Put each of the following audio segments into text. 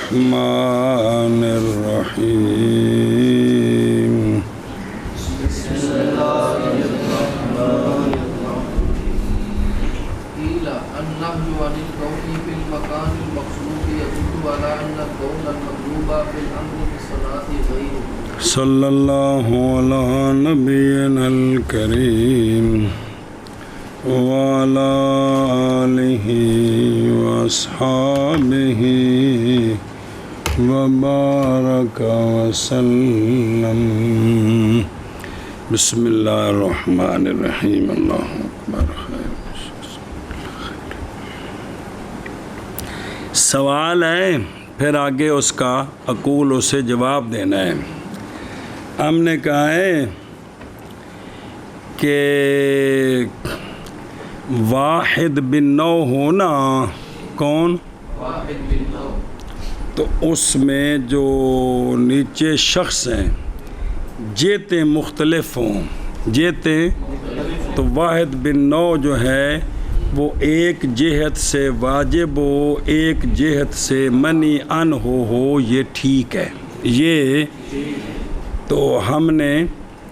الرحمن الرحيم بسم الله الرحمن قيل النهي عن القول في المكان المقصود يدل على أن القول المطلوب في الأمر بالصلاة غيره. صلى الله على نبينا الكريم وعلى آله وأصحابه وبارك وسلم. بسم اللہ الرحمن الرحیم. اللہ اکبر. سوال ہے، پھر آگے اس کا اقول اسے جواب دینا ہے. ہم نے کہا ہے کہ واحد بن نو ہونا کون؟ واحد بن نو. تو اس میں جو نیچے شخص ہیں جیتے مختلف ہوں، جیتے تو واحد بن نو جو ہے وہ ایک جہت سے واجب ہو، ایک جہت سے منی ان ہو، یہ ٹھیک ہے. یہ تو ہم نے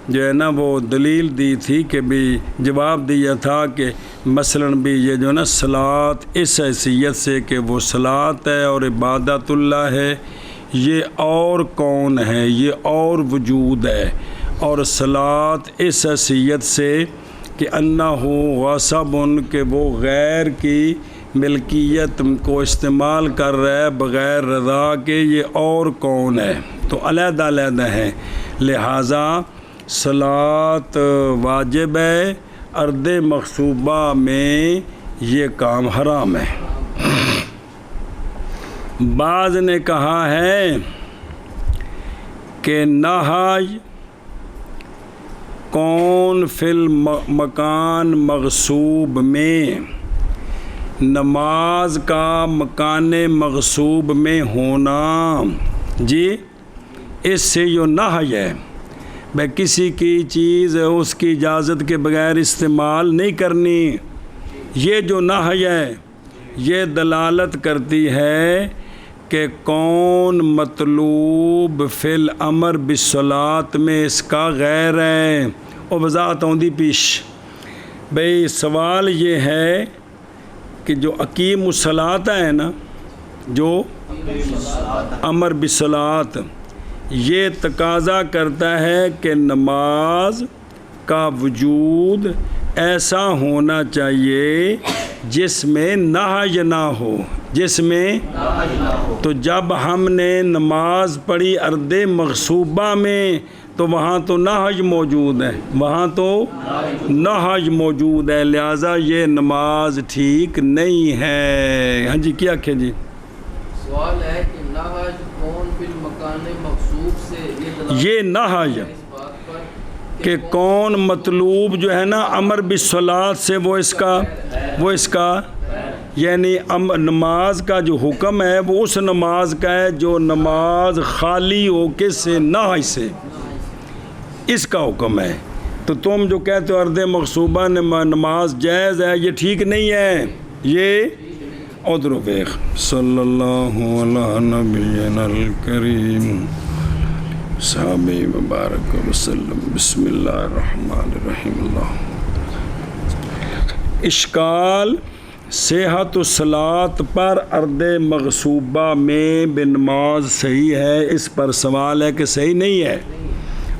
جو ہے نا وہ دلیل دی تھی کہ بھی جواب دیا تھا کہ مثلاً بھی یہ جو نا صلاۃ اس حیثیت سے کہ وہ صلاۃ ہے اور عبادت اللہ ہے، یہ اور کون ہے، یہ اور وجود ہے. اور صلاۃ اس حیثیت سے کہ انہ غصب، کہ وہ غیر کی ملکیت کو استعمال کر رہا ہے بغیر رضا کے، یہ اور کون ہے. تو علیحدہ علیحدہ ہیں، لہٰذا صلاۃ واجب ہے، ارض مغصوبہ میں یہ کام حرام ہے. بعض نے کہا ہے کہ نہی کون فی المکان مغصوب میں، نماز کا مکان مغصوب میں ہونا، جی اس سے جو نہی ہے بھائی کسی کی چیز اس کی اجازت کے بغیر استعمال نہیں کرنی، یہ جو نہی ہے یہ دلالت کرتی ہے کہ کون مطلوب فی الامر بالصلاۃ میں اس کا غیر ہے. اور وضاحت ہوندی پیش بھئی سوال یہ ہے کہ جو اقیم الصلاۃ ہے نا، جو امر بالصلاۃ، یہ تقاضا کرتا ہے کہ نماز کا وجود ایسا ہونا چاہیے جس میں نہی نہ ہو، جس میں تو جب ہم نے نماز پڑھی ارض مغصوبہ میں تو وہاں تو نہی موجود ہے، وہاں تو نہی موجود ہے، لہٰذا یہ نماز ٹھیک نہیں ہے. ہاں جی کیا کہ جی سوال ہے کہ نہی کون فی المکان مقصود سے یہ نہی اس بات پر کہ کون مطلوب جو ہے نا امر بالصلاۃ سے وہ اس کا یعنی نماز کا جو حکم ہے وہ اس نماز کا ہے جو نماز خالی ہو کے سے نہی سے، اس کا حکم ہے. تو تم جو کہتے ہو ارض مغصوبہ نماز جائز ہے، یہ ٹھیک نہیں ہے. یہ ادھر ویخ. صلی اللہ علی نبینا الکریم صحابہ مبارک وسلم. بسم اللہ الرحمن الرحیم. اللہ اشکال صحت الصلاۃ پر ارض مغصوبہ میں بنماز صحیح ہے، اس پر سوال ہے کہ صحیح نہیں ہے،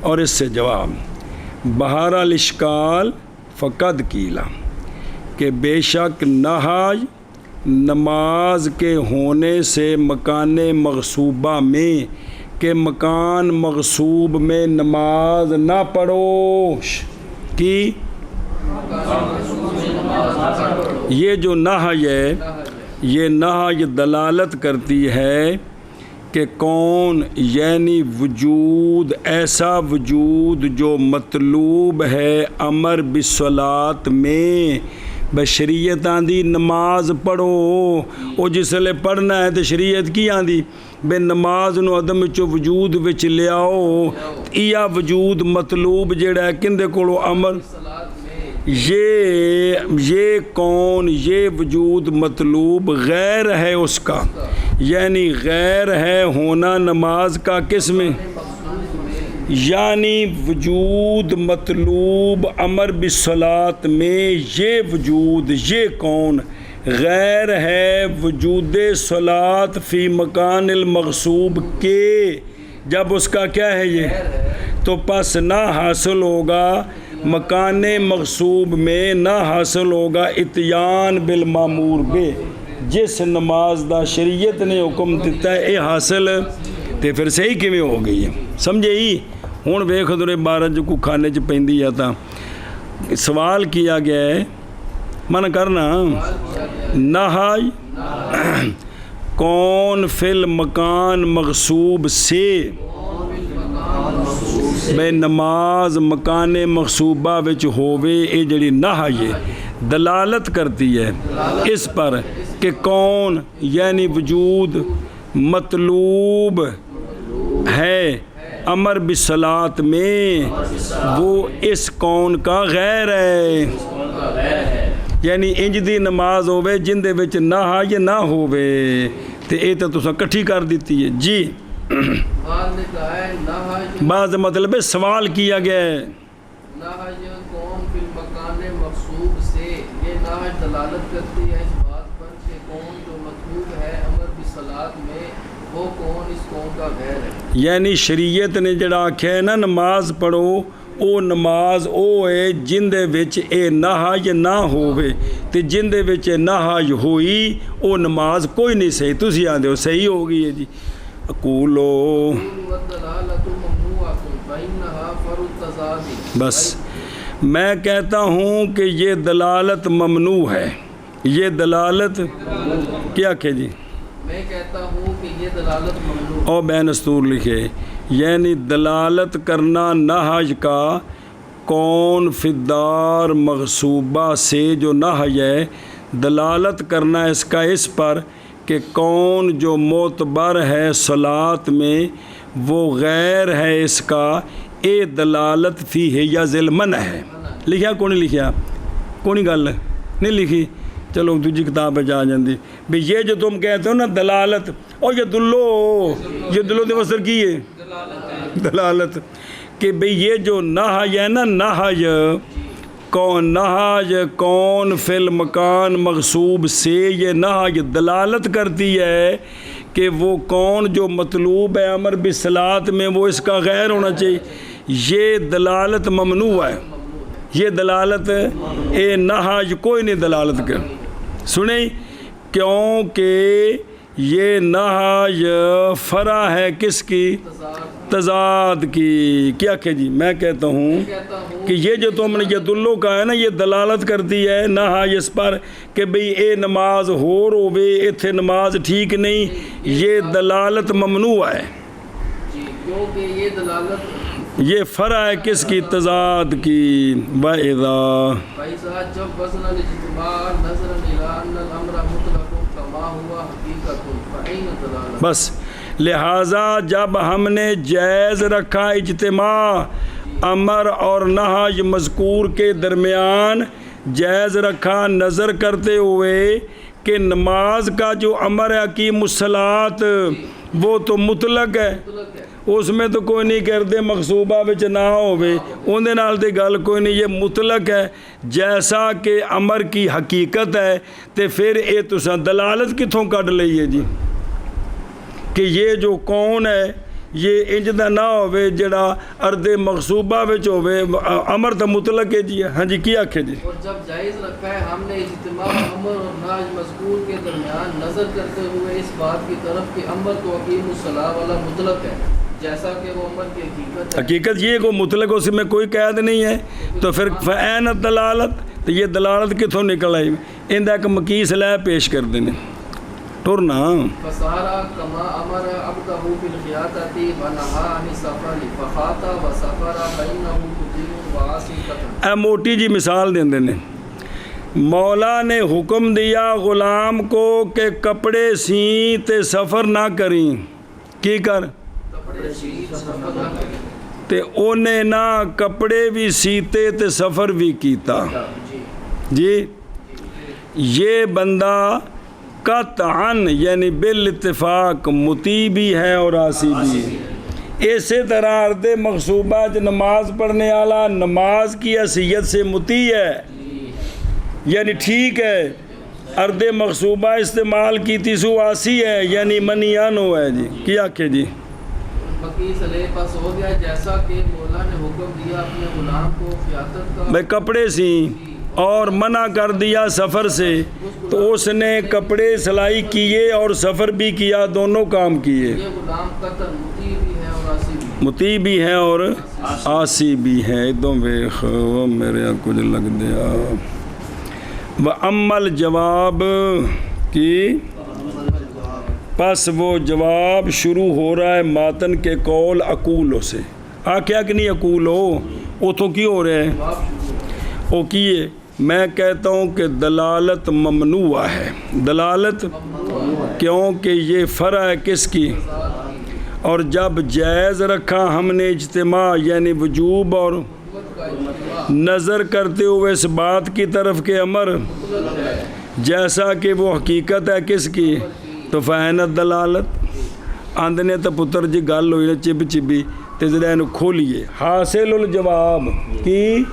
اور اس سے جواب بہرحال اشکال فقد کیلا کہ بے شک نہی نماز کے ہونے سے مکان مغصوبہ میں کہ مکان مغصوب میں نماز نہ پڑھو کی، یہ جو نہی ہے یہ نہی دلالت کرتی ہے کہ کون یعنی وجود، ایسا وجود جو مطلوب ہے امر بالصلاۃ میں. بشریعت آندی نماز پڑھو، وہ جس لئے پڑھنا ہے تو شریعت کی آندی بے نماز نو عدم چو وجود وچ لیاؤ. یا وجود مطلوب جڑا ہے کندے کولو امر یہ کون، یہ وجود مطلوب غیر ہے اس کا، یعنی غیر ہے ہونا نماز کا کس میں، یعنی وجود مطلوب امر بالصلاۃ میں یہ وجود، یہ کون غیر ہے وجود صلاۃ فی مکان المغصوب کے، جب اس کا کیا ہے یہ، تو پس نہ حاصل ہوگا مکان مغصوب میں، نہ حاصل ہوگا اتیان بالمامور بے، جس نماز دا شریعت نے حکم دیتا ہے یہ حاصل تے پھر صحیح کیویں ہو گئی ہے، سمجھے ہی۔ ہن ویکھ دورے بارہ جو کو کھانے چ پیندی ہے تا سوال کیا گیا ہے، من کرنا نہائی کون فی المکان مغصوب سے، بے نماز مکان مغصوبہ وچ ہووے، اے جڑی نہائی دلالت کرتی ہے اس پر کہ کون یعنی وجود مطلوب ہے امر بالصلاۃ میں وہ اس کون کا غیر ہے، یعنی انج دی نماز ہووے جن دے وچ نہائی نہ ہووے، تے اے تے تساں کٹھی کر دیتی ہے جی۔ بعض مطلب سوال کیا گیا ہے نہج کون فی المکان مغصوب سے، یہ نہج دلالت کرتی ہے اس بات پر کہ کون جو مطلوب ہے امر بالصلاۃ میں وہ کون اس کون کا غیر ہے، یعنی شریعت نے جڑا آکھیا ہے نا نماز پڑھو، او نماز او ہے جن دے وچ اے نہج نہ ہووے، تے جن دے وچ نہج ہوئی او نماز کوئی نہیں صحیح، تسی آندے ہو صحیح ہو گئی ہے جی۔ اقولو بس میں کہتا ہوں کہ یہ دلالت ممنوع ہے، یہ دلالت کیا کہ جی، میں کہتا ہوں کہ یہ دلالت ممنوع، او بین استور لکھے، یعنی دلالت کرنا نہج کا کون فی الدار مغصوبہ سے جو نہج ہے، دلالت کرنا اس کا اس پر کہ کون جو معتبر ہے صلاۃ میں وہ غیر ہے اس کا، اے دلالت فی ہے یا ذلمن ہے، لکھیا کون نہیں لکھیا، کونی گل نہیں لکھی، چلو دوجی کتاب پہ جا جاندی بھی یہ جو تم کہتے ہو نا دلالت، اور یہ دلو دے مصدر کی ہے دلالت، کہ بھئی یہ جو نہج ہے نا نہج کون فی المکان مغصوب سے، یہ نہج دلالت کرتی ہے کہ وہ کون جو مطلوب ہے امر بالصلاۃ میں وہ اس کا غیر ہونا چاہیے، یہ دلالت ممنوع ہے، یہ دلالت اے نہج کوئی نہیں دلالت کر، سنیں کیونکہ یہ نہج فرع ہے کس کی، تضاد کی، کیا کہ جی میں کہتا ہوں کہ یہ جو تم نے یہ دلو کا ہے نا یہ دلالت کرتی ہے نہج اس پر کہ بھئی اے نماز ہور ہووے ایتھے نماز ٹھیک نہیں، یہ دلالت ممنوع ہے، کیونکہ یہ دلالت یہ فرع ہے کس کی، تضاد کی۔ فَإِذَا جب وزن الاجتماع نظرا إلى أن الأمر مطلق كما هو حقیقت فأين دلالت، بس لہٰذا جب ہم نے جائز رکھا اجتماع امر اور نہج مذکور کے درمیان، جائز رکھا نظر کرتے ہوئے کہ نماز کا جو امر ہے اقیم الصلاۃ وہ تو مطلق ہے، اس میں تو کوئی نہیں کردے مغصوبہ وچ نہ ہوئے اندے نال تے گل کوئی نہیں، یہ مطلق ہے جیسا کہ امر کی حقیقت ہے، تے پھر اے تساں دلالت کتھوں کڈ لئی ہے جی کہ یہ جو کون ہے یہ انج دا نہ ہوئے جڑا ارد مغصوبہ وچ ہوئے، امر تو مطلق ہے جی، ہاں جی کیا آکھے جی، اور جب جائز رکھا ہے ہم نے اجتماع امر اور نہج مذکور کے درمیان نظر کرتے ہوئے اس بات کی طرف کہ امر تو اقیم الصلاۃ والا مطلق ہے جیسا کہ وہ امر کی حقیقت ہے، حقیقت یہ کو مطلق اس میں کوئی قید نہیں ہے، تو پھر فَأَيْنَ الدَّلَالَۃُ، تو یہ دلالت کتھوں نکل آئی، اندہ ایک مقیس لے پیش کر دینے ٹورنا فَصَارَ كَمَا أَمَرَ عَبْدَهُ بِالْقِيَادَةِ وَنَهَى عَنِ السَّفَرِ فَخَاطَ وَسَفَرَ فَإِنَّهُ مُطِيعٌ وَعَاصٍ۔ اے موٹی جی مثال دیں دینے، مولا نے حکم دیا غلام کو کہ کپڑے سین تے سفر نہ کریں، کی کر تے اونے نہ کپڑے بھی سیتے تے سفر بھی کیتا جی یہ بندہ قطعاً یعنی بالاتفاق مطیع بھی ہے اور عاصی بھی ہے۔ اسی طرح ارد مغصوبہ نماز پڑھنے والا نماز کی حیثیت سے مطیع ہے یعنی ٹھیک ہے، ارد مغصوبہ استعمال کی سو عاصی ہے یعنی منیانو ہے جی کیا کہ جی بقی صلیح پاس ہو گیا جیسا کہ مولا نے حکم دیا اپنے غلام کو قیادت کا بھائی کپڑے سیں اور منع کر دیا سفر سے تو اس نے کپڑے سلائی کیے اور سفر بھی کیا، دونوں کام کیے۔ یہ غلام قتل مطیع بھی ہے اور عاصی بھی ہے۔ مطیع بھی ہے اور عاصی بھی ہے۔ ایدوں ویخ میرے کچھ لگ دیا وَأَمَّا الْجَواب کی پس وہ جواب شروع ہو رہا ہے ماتن کے قول اقولو سے۔ کیا کہ نہیں اقولو وہ تو کی ہو رہے ہیں وہ کیے میں کہتا ہوں کہ دلالت ممنوع ہے، دلالت کیونکہ یہ فرع ہے کس کی، اور جب جائز رکھا ہم نے اجتماع یعنی وجوب اور نظر کرتے ہوئے اس بات کی طرف کہ امر جیسا کہ وہ حقیقت ہے کس کی، تو فینت دلالت آندنے تو پتر جی گل ہوئی نا چب چبی تجرین کھولیے حاصل الجواب کی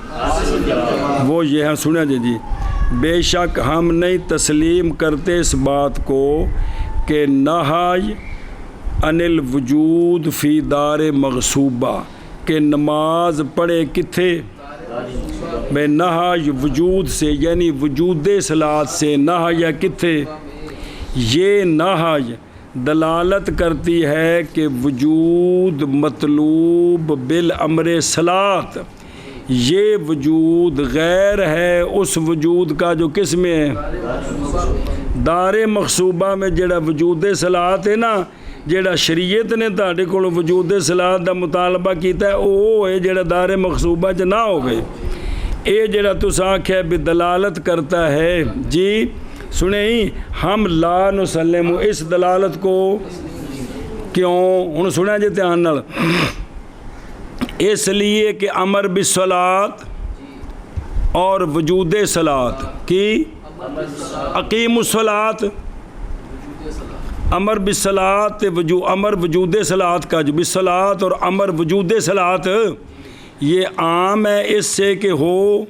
وہ یہ ہے سنیا جی بے شک ہم نہیں تسلیم کرتے اس بات کو کہ نہی عن الوجود فی دار مغصوبہ کہ نماز پڑھے کتھے بے نہی وجود سے یعنی وجود صلاۃ سے نہی یا کتھے یہ نہی دلالت کرتی ہے کہ وجود مطلوب بالامر صلاۃ یہ وجود غیر ہے اس وجود کا جو کس میں ہے دار مغصوبہ میں جڑا وجود صلاۃ ہے نا جڑا شریعت نے تہاڈے کول وجود صلاۃ دا مطالبہ کیتا ہے وہ ہے جڑا دار مغصوبہ چ نہ ہوگئے اے جڑا تساں آکھیا بھی دلالت کرتا ہے جی سنیں ہم لا نسلم اس دلالت کو کیوں ہن سنیا جی دھیان نال اس لیے کہ امر بالصلاۃ اور وجود صلاۃ کی اقیم الصلاۃ امر بالصلاۃ امر وجود صلاۃ کا جو بالصلاۃ اور امر وجود صلاۃ یہ عام ہے اس سے کہ ہو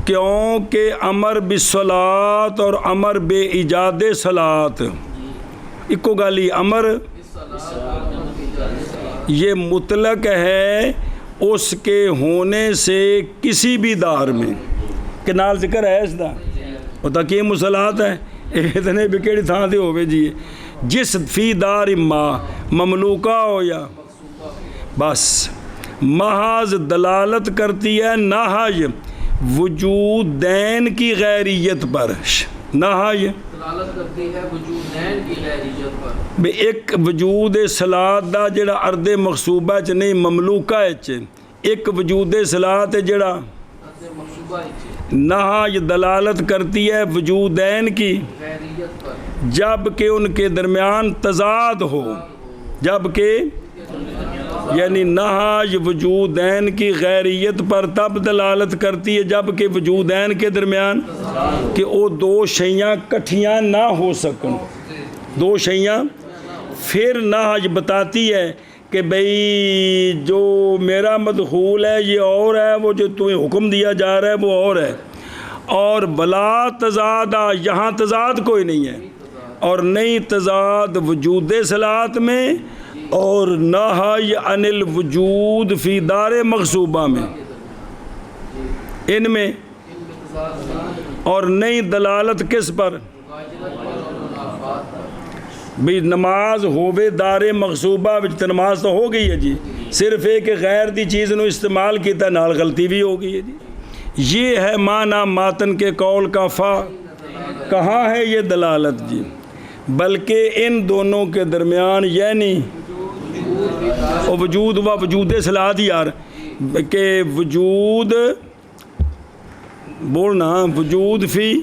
کیونکہ امر بالصلاۃ اور امر بے ایجاد صلاۃ اکو گالی امر یہ مطلق ہے اس کے ہونے سے کسی بھی دار میں کہ نال ذکر ہے اس دا وہ تقیم الصلاۃ ہے اتنے بھی کیڑی تھان دے ہوئے جی جس فی دار مملوکہ ہو یا بس محض دلالت کرتی ہے نہی وجود دین کی غیریت پر نہی دلالت کرتی ہے وجود دین کی غیریت پر بے ایک وجود صلاۃ دا جڑا ارد مغصوبہ چ نہیں مملوکہ چ ایک وجود صلاۃ ہے جڑا نہی دلالت کرتی ہے وجودین کی غیریت پر جب کہ ان کے درمیان تضاد ہو جب کہ یعنی نہی وجودین کی غیریت پر تب دلالت کرتی ہے جب کہ وجودین کے درمیان کہ وہ دو شیاں کٹھیاں نہ ہو سکن دو شیاں پھر نہی بتاتی ہے کہ بھئی جو میرا مدخول ہے یہ اور ہے وہ جو تمہیں حکم دیا جا رہا ہے وہ اور ہے اور بلا تضاد یہاں تضاد کوئی نہیں ہے اور نہیں تضاد وجود صلاۃ میں اور نہی عن الوجود فی دار مغصوبہ میں ان میں اور نہیں دلالت کس پر بھی نماز ہووے دار مغصوبہ وچ نماز تو ہو گئی ہے جی صرف ایک غیر دی چیز نو استعمال کیتا نال غلطی بھی ہو گئی ہے جی یہ ہے معنی ماتن کے قول کا فا کہاں ہے یہ دلالت جی بلکہ ان دونوں کے درمیان یعنی وجود و وجود صلاۃ یار کہ وجود بولنا وجود فی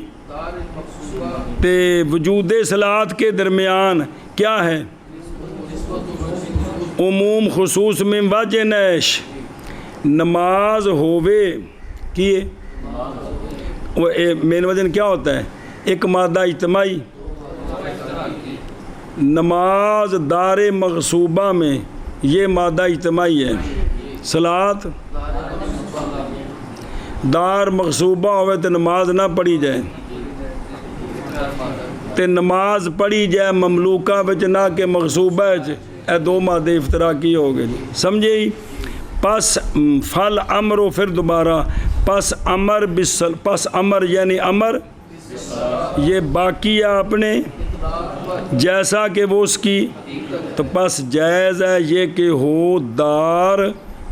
تے وجود صلاۃ کے درمیان کیا ہے عموم خصوص میں وجہ نیش نماز ہووے کیے وہ مین وزن کیا ہوتا ہے؟ ایک مادہ اجتماعی، نماز دار مغصوبہ میں یہ مادہ اجتماعی ہے، صلاۃ دار مغصوبہ ہوئے تو نماز نہ پڑھی جائے، تے نماز پڑھی جائے مملوکہ بچ نہ کہ مغصوبہ بچ، اے دو مادے افتراقی ہو گئے، سمجھے ہی؟ پس فل امر و پھر دوبارہ پس امر یعنی امر یہ باقی ہے اپنے جیسا کہ وہ اس کی، تو پس جائز ہے یہ کہ ہو دار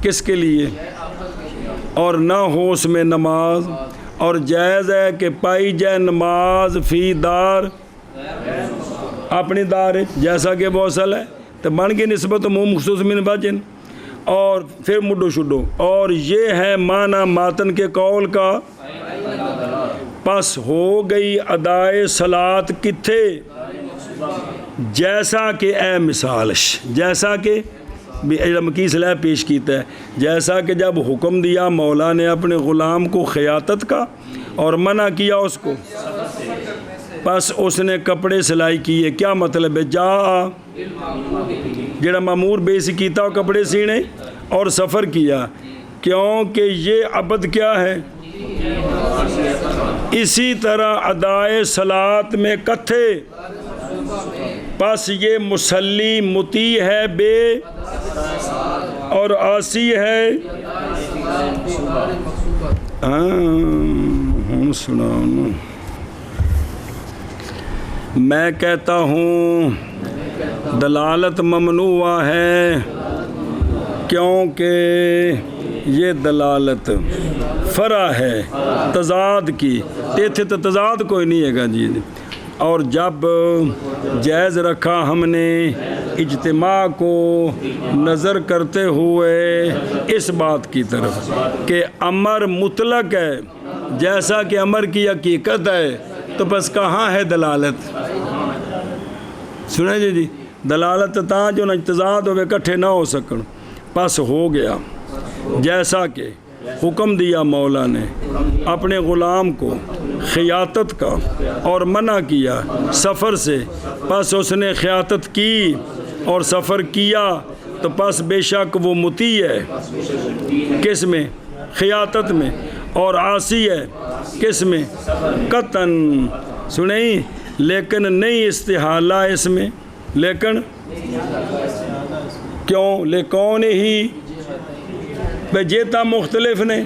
کس کے لیے اور نہ ہو اس میں نماز، اور جائز ہے کہ پائی جائے نماز فی دار اپنی دار جیسا کہ وہ اصل ہے، تو بن کے نسبت عموم خصوص من وجہ، اور پھر مڈو شڈو، اور یہ ہے معنی ماتن کے قول کا، پس ہو گئی ادائے صلاۃ کتھے جیسا کہ اے مثالش، جیسا کہ کی صلاح پیش کیتا ہے، جیسا کہ جب حکم دیا مولا نے اپنے غلام کو خیاطت کا اور منع کیا اس کو، پس اس نے کپڑے سلائی کیے، کیا مطلب ہے؟ جا جڑا معمور بے سی کیتا کپڑے سینے اور سفر کیا، کیونکہ یہ عبد کیا ہے؟ اسی طرح ادائے صلاۃ میں کتھے، پس یہ مسلی مطیع ہے بے اور عاصی ہے، ہوں سناؤ، میں کہتا ہوں دلالت ممنوع ہے، کیونکہ یہ دلالت فرع ہے تضاد کی، تیتھے تو تضاد کوئی نہیں ہے گا جی، اور جب جائز رکھا ہم نے اجتماع کو نظر کرتے ہوئے اس بات کی طرف کہ امر مطلق ہے جیسا کہ امر کی حقیقت ہے، تو بس کہاں ہے دلالت؟ سنیں جی دلالت تا جو نہ تضاد ہوئے کٹھے نہ ہو سکن، پس ہو گیا جیسا کہ حکم دیا مولا نے اپنے غلام کو خیاطت کا اور منع کیا سفر سے، پس اس نے خیاطت کی اور سفر کیا، تو پس بے شک وہ مطیع ہے کس میں؟ خیاطت میں، اور عاصی ہے کس میں؟ قطعاً، سنیں، لیکن نہیں استحالہ اس میں، لیکن کیوں؟ لیکون ہی جیتا مختلف نے،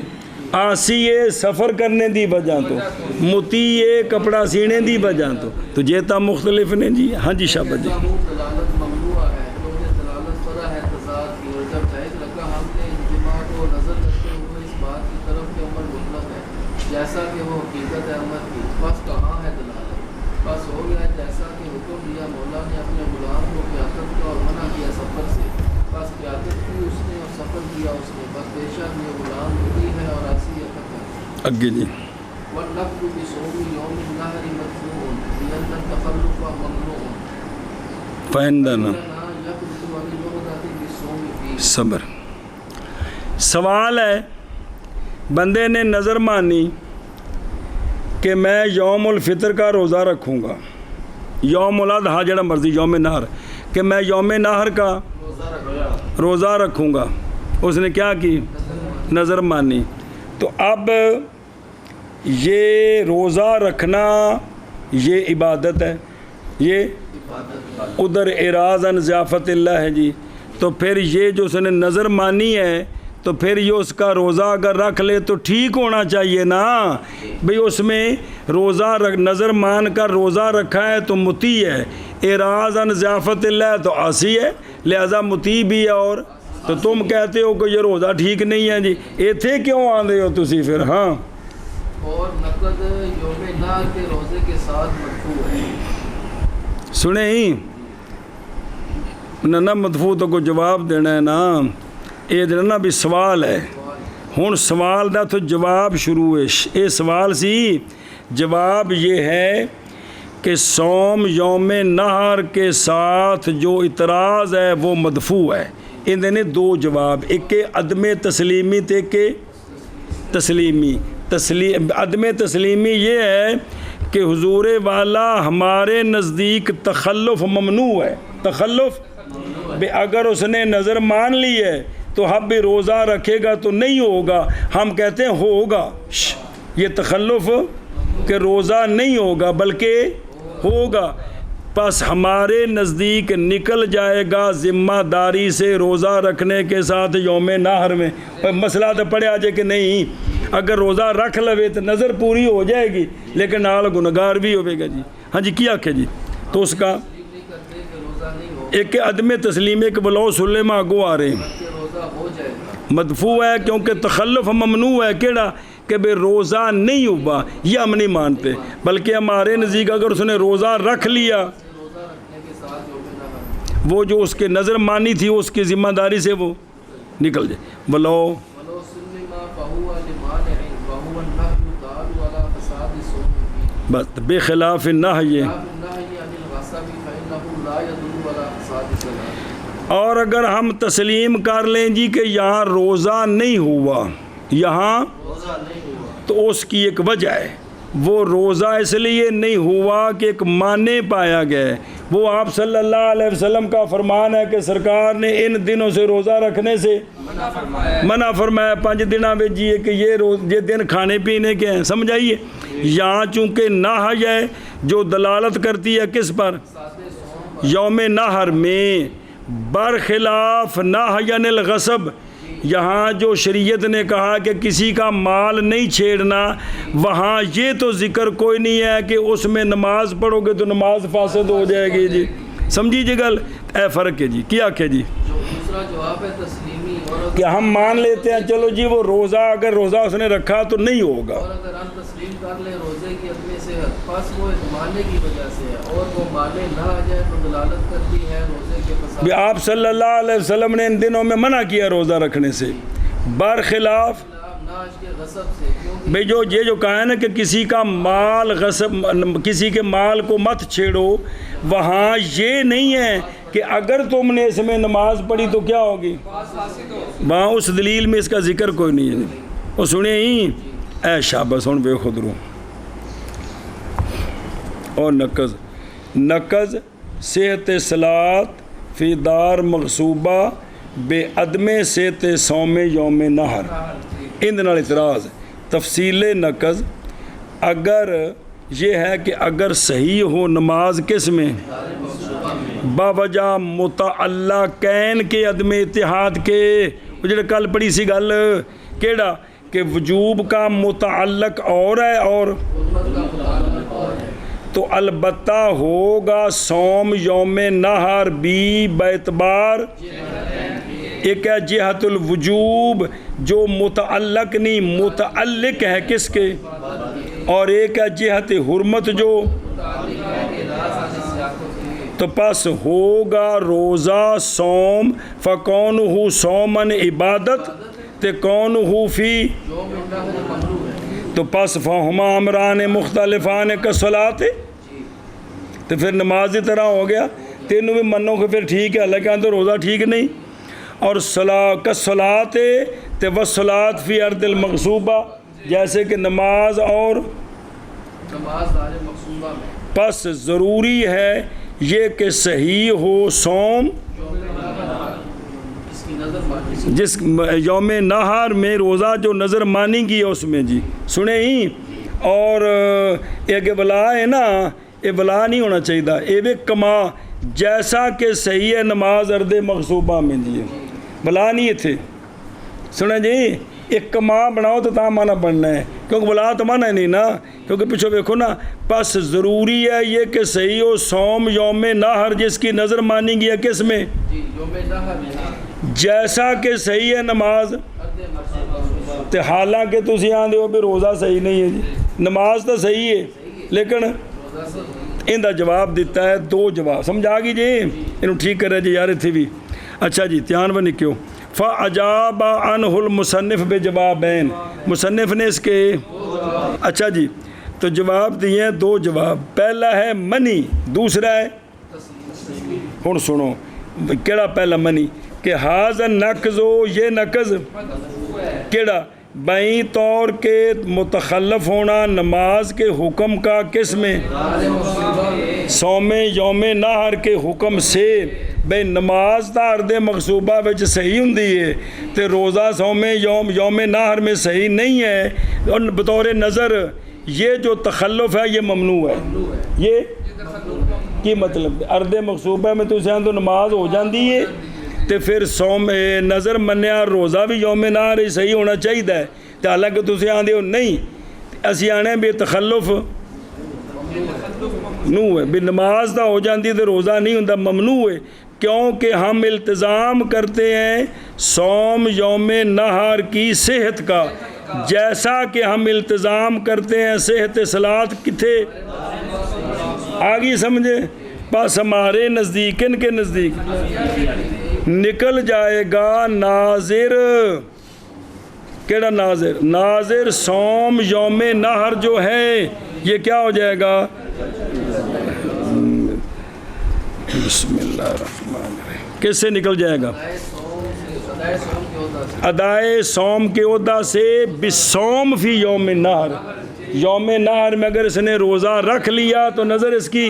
عاصی سفر کرنے دی وجہ تو، مطیع کپڑا سینے دی وجہ تو جیتا مختلف نے جی۔ ہاں جی شابت جی۔ دلالت ممنوع ہے کیونکہ دلالت فرع ہے تضاد کی، اور جب جائز لگا ہم نے اجتماع کو نظر کرتے ہوئے اس بات کی طرف کہ عمر مطلق ہے جیسا کہ وہ حقیقت ہے عمر کی، بس کہاں ہے دلالت؟ بس ہو گیا جیسا کہ حکم دیا مولا نے اپنے غلام کو قیادت کا اور منع کیا سفر سے، بس قیادت کی اس نے اور سفر کیا اس نے، بس بے شک یہ غلام مطیع ہے اور عاصی ہے قطعاً۔ اگے جی والنفل بصوم یوم النحر مدفوع لأن التخلف ممنوع فعندنا يخرج عن العقدة بالصوم فيه۔ صبر سوال ہے، بندے نے نظر مانی کہ میں یوم الفطر کا روزہ رکھوں گا، یوم الاضحیٰ جڑا مرضی یوم نہر، کہ میں یوم نہر کا روزہ رکھوں گا، اس نے کیا کی؟ نظر مانی، تو اب یہ روزہ رکھنا یہ عبادت ہے، یہ ادھر اعراض عن ضیافت اللہ ہے جی، تو پھر یہ جو اس نے نظر مانی ہے تو پھر یہ اس کا روزہ اگر رکھ لے تو ٹھیک ہونا چاہیے نا بھئی، اس میں روزہ نظر مان کر روزہ رکھا ہے تو مطیع ہے، اعراض عن ضیافت اللہ تو عاصی ہے، لہذا مطیع بھی ہے، اور تو تم کہتے ہو کہ یہ روزہ ٹھیک نہیں ہے جی، ایتھے کیوں آندے ہو تسی پھر؟ ہاں، اور نقد یوم نحر کے روزے کے ساتھ مرفوع ہے۔ سنیں ہی نہ مدفوع تو کو جواب دینا ہے نا، یہ دینا بھی سوال ہے، ہن سوال دا تو جواب شروع ہے، یہ سوال سی، جواب یہ ہے کہ صوم یوم نہر کے ساتھ جو اعتراض ہے وہ مدفوع ہے۔ ان نے دو جواب، ایک کہ عدم تسلیمی تے کہ تسلیمی۔ عدم تسلیمی یہ ہے کہ حضور والا ہمارے نزدیک تخلف ممنوع ہے۔ تخلف اگر اس نے نظر مان لی ہے تو اب بھی روزہ رکھے گا تو نہیں ہوگا، ہم کہتے ہیں ہوگا۔ یہ تخلف کہ روزہ نہیں ہوگا بلکہ ہوگا، پس ہمارے نزدیک نکل جائے گا ذمہ داری سے روزہ رکھنے کے ساتھ یوم نہر میں۔ مسئلہ تو پڑے آ جائے کہ نہیں اگر روزہ رکھ لوے تو نظر پوری ہو جائے گی لیکن نال گنہگار بھی ہوئے گا جی۔ ہاں جی کیا آکھے جی؟ تو اس کا ایک عدم تسلیم ایک بلو سلم آگو آ رہے ہیں مدفوع ہے کیونکہ تخلف ممنوع ہے۔ کیڑا کہ بے روزہ نہیں ہوا، یہ ہم نہیں مانتے، بلکہ ہمارے نزدیک اگر اس نے روزہ رکھ لیا وہ جو اس کے نظر مانی تھی اس کی ذمہ داری سے وہ نکل جائے۔ بلو بس بے خلاف النہی، اور اگر ہم تسلیم کر لیں جی کہ یہاں روزہ نہیں ہوا، یہاں تو اس کی ایک وجہ ہے، وہ روزہ اس لیے نہیں ہوا کہ ایک معنی پایا گیا ہے۔ وہ آپ صلی اللہ علیہ وسلم کا فرمان ہے کہ سرکار نے ان دنوں سے روزہ رکھنے سے منع فرمایا، 5 دنوں میں جی کہ یہ دن کھانے پینے کے ہیں، سمجھائیے۔ یہاں چونکہ نہی ہے جو دلالت کرتی ہے کس پر؟ یوم نہر میں، برخلاف نہی عن الغصب، یہاں جو شریعت نے کہا کہ کسی کا مال نہیں چھیڑنا، وہاں یہ تو ذکر کوئی نہیں ہے کہ اس میں نماز پڑھو گے تو نماز فاسد ہو جائے گی جی، سمجھی جی گل؟ اے فرق ہے جی، کیا کہ جی دوسرا جواب ہے تسلیمی، اور کہ ہم مان لیتے ہیں چلو جی وہ روزہ اگر روزہ اس نے رکھا تو نہیں ہوگا، اور اگر ہم تسلیم کر لیں روزے کی عدم صحت، پس وہ ایک معنی کی وجہ سے ہے، اور وہ معنی نہ آ جائے تو دلالت کرتی ہے روزے کے فساد۔ آپ صلی اللہ علیہ وسلم نے ان دنوں میں منع کیا روزہ رکھنے سے، برخلاف بھئی جو کہا ہے نا کہ کسی کا مال غصب، کسی کے مال کو مت چھیڑو، وہاں یہ نہیں ہے کہ اگر تم نے اس میں نماز پڑھی تو کیا ہوگی، وہاں اس دلیل میں اس کا ذکر کوئی نہیں ہے۔ وہ سنیں ہی اے شابس ہون بے خود رو اور نقض صحت صلات فی دار مغصوبہ بے عدم صحت صوم یوم نہر، ان نال اعتراض۔ تفصیل نقض اگر یہ ہے کہ اگر صحیح ہو نماز کس میں، باوجہ متعلقین کے عدم اتحاد کے، وہ جڑے کل پڑھی سی گل کیڑا کہ وجوب کا متعلق اور ہے اور تو البتہ ہوگا صوم یوم نہر بھی باعتبار، ایک ہے جہت الوجوب جو متعلق نہیں متعلق ہے کس کے، اور ایک ہے جہت حرمت جو، تو پس ہوگا روزہ صوم فکونہ صومن عبادت تے کونہ فی، تو پس فہما امران مختلفان کالصلاۃ، تو پھر نماز طرح ہو گیا، تینوں بھی منو کہ پھر ٹھیک ہے، اللہ کہاں تو روزہ ٹھیک نہیں، اور کالصلاۃ تے والصلاۃ فی ارض المغصوبہ، جیسے کہ نماز اور پس ضروری ہے یہ کہ صحیح ہو صوم جس یوم نہر میں روزہ جو نظر مانی گی ہے اس میں جی، سنیں ہی۔ اور ایک بلا ہے نا، یہ بلا نہیں ہونا چاہیے، یہ بھی کما جیسا کہ صحیح ہے نماز ارد مغصوبہ میں جی، بلا نہیں تھے، سنیں جی، ایک کما بناؤ تو تا مانا بننا ہے، کیونکہ بلا تو مانا نہیں نا، کیونکہ پیچھو دیکھو نا، پس ضروری ہے یہ کہ صحیح ہو صوم یوم نہر جس کی نظر مانی گئی ہے کس میں، جیسا کہ صحیح ہے نماز، تو حالانکہ تسی آندے ہو بھی روزہ صحیح نہیں ہے جی، نماز تو صحیح ہے لیکن ان دا جواب دیتا ہے، دو جواب سمجھا گی جی، انہوں ٹھیک کر رہے جی یار تھی بھی، اچھا جی دھیان و نکیو۔ فَأَجَابَ عَنْهُ الْمُصَنِّفُ بِجَوَابَيْنِ، مصنف نے اس کے، اچھا جی تو جواب دیے ہیں دو جواب، پہلا ہے منی، دوسرا ہے ہن سنو کیڑا پہلا منی کہ حاضر نقض ہو، یہ نقض کیڑا بائیں طور کے متخلف ہونا نماز کے حکم کا کس میں، صوم یوم نہر کے حکم سے، بھئی نماز تا عرد مغصوبہ وچ صحیح ہوندی ہے تے روزہ صوم یوم نہر میں صحیح نہیں ہے، اور بطور نظر یہ جو تخلف ہے یہ ممنوع ہے۔ یہ کی مطلب عرد مغصوبہ میں تو سیاں تو نماز ہو جاندی ہے تے پھر صوم نظر منیا روزہ بھی یوم نہر ہی صحیح ہونا چاہیے تے حالانکہ تسی آندے ہو نہیں، اسی آنے بھی تخلف ممنوع ہے، بھی نماز دا ہو جاندی تے روزہ نہیں ہوندا، ممنوع ہے، کیونکہ ہم التزام کرتے ہیں صوم یوم نہر کی صحت کا، جیسا کہ ہم التزام کرتے ہیں صحت صلاۃ کتھے آگی سمجھے، بس ہمارے نزدیک ان کے نزدیک نکل جائے گا ناظر، کیڑا ناظر، ناظر صوم یوم نہر جو ہے یہ کیا ہو جائے گا، بسم اللہ الرحمن الرحیم، کس سے نکل جائے گا، ادائے صوم کے عہدہ سے، بصوم فی یوم نہر، یوم نہر میں اگر اس نے روزہ رکھ لیا تو نظر اس کی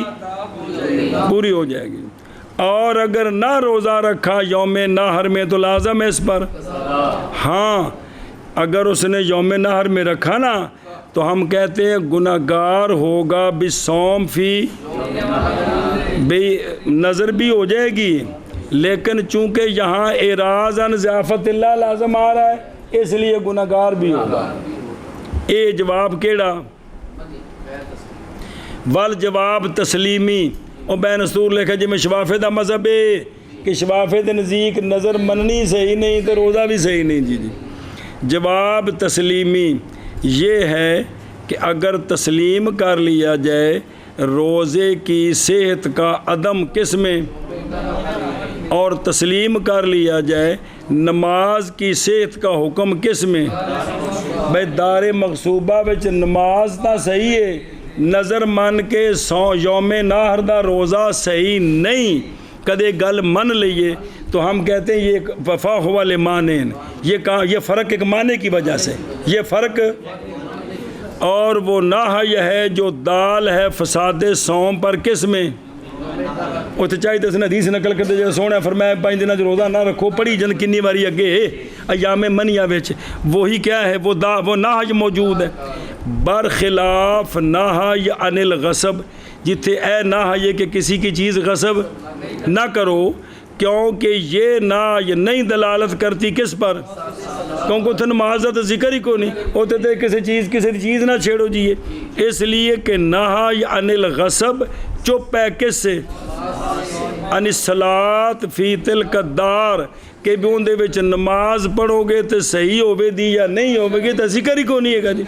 پوری ہو جائے گی، اور اگر نہ روزہ رکھا یوم نہر میں تو لازم ہے اس پر، ہاں اگر اس نے یوم نہر میں رکھا نا تو ہم کہتے ہیں گناہگار ہوگا بصوم فی، بے نظر بھی ہو جائے گی لیکن چونکہ یہاں اعراض عن ضیافت اللہ لازم آ رہا ہے اس لیے گناہگار بھی ہوگا۔ اے جواب کیڑا، والجواب تسلیمی، اور بین اسطور لکھا جی میں شفافے دا مذہب ہے کہ شفافے دے نزدیک نظر مننی صحیح نہیں تو روزہ بھی صحیح نہیں، جی جواب تسلیمی یہ ہے کہ اگر تسلیم کر لیا جائے روزے کی صحت کا عدم کس میں، اور تسلیم کر لیا جائے نماز کی صحت کا حکم کس میں، بھئی دار مغصوبہ وچ نماز تا صحیح ہے، نظر من کے یوم نہر دا روزہ صحیح نہیں، کدے گل من لئیے تو ہم کہتے ہیں یہ وفا ہوا لمانین، یہ فرق ایک معنی کی وجہ سے، یہ فرق، اور وہ نہی ہے جو دال ہے فساد صوم پر کس میں، وہ تو چاہیے تو حدیث نقل کرتے جو سونا فرمایا 5 دن روزہ نہ رکھو، پڑھی جن کنی باری اگے ایام منیا وچ، وہی کیا ہے وہ نہی موجود ہے، برخلاف نہی عن الغصب، جتھے اے نہی کہ کسی کی چیز غصب نہ کرو، کیونکہ یہ نہی نہیں دلالت کرتی کس پر، کیونکہ اتنے نماز کا ذکر ہی کو نہیں ہوتے تھے، کسی چیز نہ چھیڑو جیے، اس لیے کہ نہی عن الغصب چپ ہے کس سے، عن الصلاۃ فی تلک الدار، کہ بھی اندے وچ نماز پڑھو گے تو صحیح ہوے دی یا نہیں ہوے گی تو ذکر ہی کو نہیں ہے گا جی۔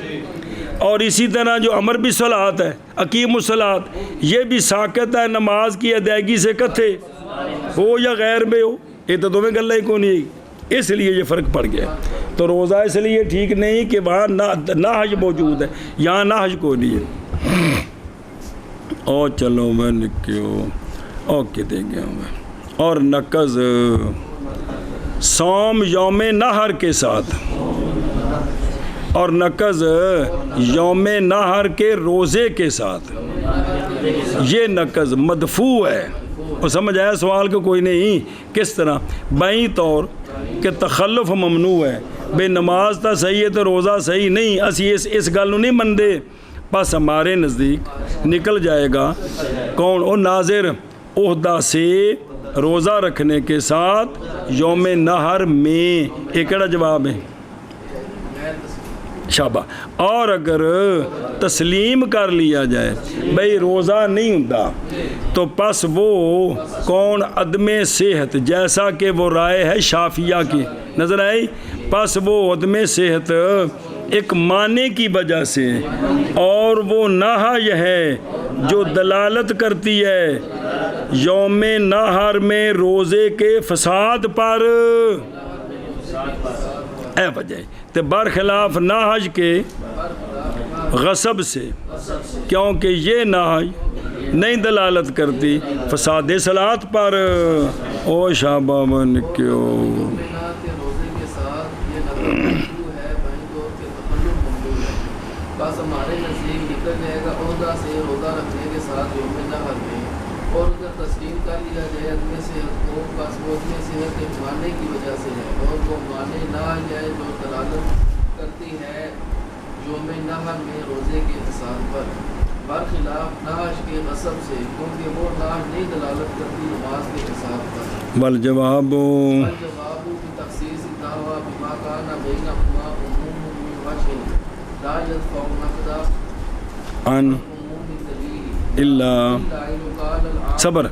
اور اسی طرح جو امر بالصلاۃ ہے، اقیم الصلاۃ، یہ بھی ساقط ہے نماز کی ادائیگی سے، کتھے ہو یا غیر میں ہو، یہ تو دونوں گلیں ہی کو نہیں ہے، اس لیے یہ فرق پڑ گیا۔ تو روزہ اس لیے ٹھیک نہیں کہ وہاں نہج موجود ہے، یہاں نہج کو نہیں ہے۔ اور چلو میں نکیو اور کتے گیا میں، اور نقض صوم یوم نہر کے ساتھ، اور نقض یوم نہر کے روزے کے ساتھ، یہ نقض مدفوع ہے، اور سمجھ آیا سوال کو کوئی نہیں، کس طرح، بائیں طور کہ تخلف ممنوع ہے، بے نماز تا صحیح ہے تو روزہ صحیح نہیں، اسی اس گل نہیں مندے، بس ہمارے نزدیک نکل جائے گا کون، او ناظر عہدہ سے روزہ رکھنے کے ساتھ یوم نہر میں، ایکڑا جواب ہے شابہ، اور اگر تسلیم کر لیا جائے بھئی روزہ نہیں ہوتا تو پس وہ کون عدم صحت، جیسا کہ وہ رائے ہے شافعیہ کی، نظر آئی، پس وہ عدم صحت ایک معنی کی وجہ سے، اور وہ نہی ہے جو دلالت کرتی ہے یوم نہر میں روزے کے فساد پر، اے وجہ تے برخلاف نہج کے غصب سے، کیونکہ یہ نہج نہیں دلالت کرتی فساد صلات پر۔ او شابہ من کیوں مومنات کے روزے کے ساتھ یہ نفل مشروع ہے، بہن طور کے تخلف ممنوع ہے۔ بس ہمارے نزدیک نکل جائے گا عہدہ سے روزہ رکھنے کے ساتھ یوم نحر میں، اور اگر تسلیم کر لیا جائے عدم صحت کو، بس وہ عدم صحت کے ماننے کی وجہ سے ہے، اور وہ مانے نہ آ جائے جو دلالت کرتی ہے یوم نحر میں روزے کے حساب پر، برخلاف نحش کے غصب سے، کیونکہ وہ نحش نہیں دلالت کرتی نماز کے حساب پر۔ والجواب الجواب کی تخصیص الدعویٰ بما کان بینہما عموم من وجہ لا يدفع نقد عن عموم الدلیل الا الا ان قال العام۔ صبر۔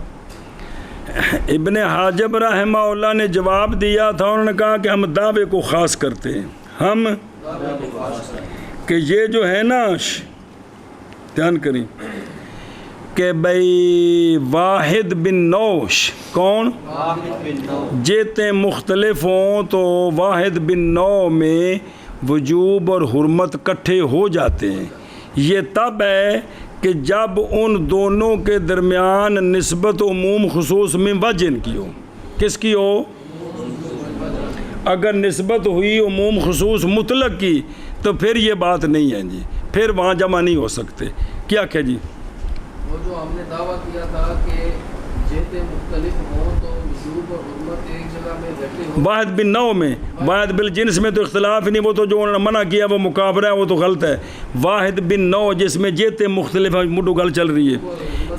ابن حاجب رحمہ اللہ نے جواب دیا تھا، انہوں نے کہا کہ ہم دعوے کو خاص کرتے ہیں، ہم کہ یہ جو ہے نا، دھیان کریں کہ بھئی واحد بن نوش کون جیتے مختلف ہوں تو واحد بن نو میں وجوب اور حرمت کٹھے ہو جاتے ہیں۔ یہ تب ہے کہ جب ان دونوں کے درمیان نسبت عموم خصوص میں وجہ کی ہو۔ کس کی ہو؟ اگر نسبت ہوئی عموم خصوص مطلق کی تو پھر یہ بات نہیں ہے جی، پھر وہاں جمع نہیں ہو سکتے۔ کیا کہ جی وہ جو ہم نے دعویٰ کیا تھا کہ جہتیں مختلف ہوں تو وجوب اور حرمت ایک جگہ میں اکٹھے ہوں، واحد بن نو میں، واحد بالجنس میں تو اختلاف ہی نہیں، وہ تو جو انہوں نے منع کیا وہ مقابلہ ہے، وہ تو غلط ہے۔ واحد بن نو جس میں جیتے مختلف ہیں، مڈو گل چل رہی ہے،